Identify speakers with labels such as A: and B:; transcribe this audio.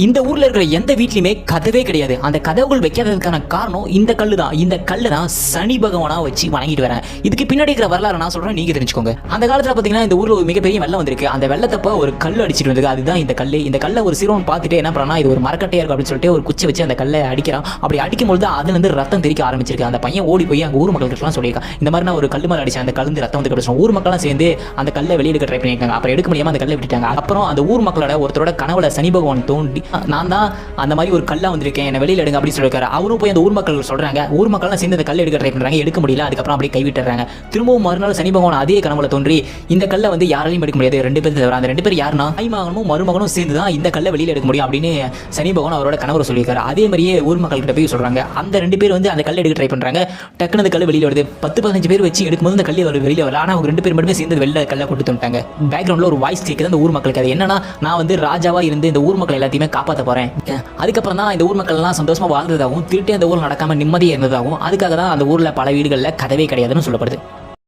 A: இந்த ஊர்ல இருக்கிற எந்த வீட்லயுமே கதவே கிடையாது. அந்த கதவுகள் வைக்காததுக்கான காரணம் இந்த கல்லு தான். இந்த கல்லு தான் சனி பகவானா வச்சு வணங்கிட்டு வரேன். இதுக்கு பின்னாடி இருக்கிற வரலாறு நான் சொல்றேன், நீங்க தெரிஞ்சுக்கோங்க. அந்த காலத்துல பாத்தீங்கன்னா இந்த ஊர்ல ஒரு மிகப்பெரிய வெள்ளம் வந்திருக்கு. அந்த வெள்ளத்தப்ப ஒரு கல் அடிச்சிட்டு வந்தது. அதுதான் இந்த கல்லு. இந்த கல்லை ஒரு சிறுவன் பார்த்துட்டு என்ன பண்ணா, இது ஒரு மரக்கட்டையா இருக்கு அப்படின்னு சொல்லிட்டு ஒரு குச்சி வச்சு அந்த கல்லை அடிக்கிறான். அப்படி அடிக்கும்போது அதுல இருந்து ரத்தம் தெரிக்க ஆரம்பிச்சிருக்கு. அந்த பையன் ஓடி போய் அங்க ஊர் மக்களுக்கு சொல்லியிருக்கான், இந்த மாதிரி நான் ஒரு கல்லு மேல அடிச்சேன், அந்த கல்லு ரத்தம் வந்து கிடைச்சோம். ஊர் மக்கள்லாம் சேர்ந்து அந்த கல்லை வெளியெடுக்க ட்ரை பண்ணியிருக்காங்க. அப்புறம் எடுக்க முடியாம அந்த கல்லை விட்டுட்டாங்க. அப்புறம் அந்த ஊர் மக்களோட ஒருத்தரோட கனவுல சனி பகவான் தோண்டி, நான் தான் அந்த மாதிரி ஒரு கல்லா வந்திருக்கேன், என்ன வெளியில எடுங்க அப்படின்னு சொல்லிருக்காரு. அவரும் போய் அந்த ஊர் மக்கள் சொல்றாங்க. ஊர் மக்கள்லாம் சேர்ந்து அந்த கல்லை எடுக்க ட்ரை பண்றாங்க, எடுக்க முடியல. அதுக்கப்புறம் அப்படியே கைவிட்டுறாங்க. திரும்பவும் மறுநாள் சனி பகவான் அதே கனவுல தோன்றி, இந்த கல்லை வந்து யாராலையும் எடுக்க முடியாது, ரெண்டு பேர் தவிர. அந்த ரெண்டு பேர் யாருன்னா தாய்மகனும் மருமகனும் சேர்ந்து தான் இந்த கல்லை வெளியில எடுக்க முடியும் அப்படின்னு சனி பகவான் அவரோட கனவுல சொல்லியிருக்காரு. அதே மாதிரியே ஊர் மக்கள் கிட்ட போய் சொல்றாங்க. அந்த ரெண்டு பேர் வந்து அந்த கல்லை எடுக்க ட்ரை பண்றாங்க. டக்குனு அந்த கல்லை வெளியில வருது. 10-15 பேர் வச்சு எடுக்கும்போது அந்த கல்லை வெளியில வரல. ஆனா அவங்க ரெண்டு பேர் மட்டுமே சேர்ந்து வெளில கல்லை கொண்டு வந்துட்டாங்க. பேக்ரவுண்ட்ல ஒரு வாய்ஸ் கேட்குது அந்த ஊர் மக்களுக்கு. அது என்னன்னா, நான் வந்து ராஜாவா இருந்து இந்த ஊர் மக்கள் எல்லாத்தையுமே காப்பாற்ற போறேன். அதுக்கப்புறம் தான் இந்த ஊர் மக்கள் எல்லாம் சந்தோஷமா வாழ்ந்ததாகவும், திருட்டு அந்த ஊர்ல நடக்காம நிம்மதியா இருந்ததாகவும், அதுக்காக தான் அந்த ஊர்ல பல வீடுகள்ல கதவே கிடையாதுன்னு சொல்லப்படுது.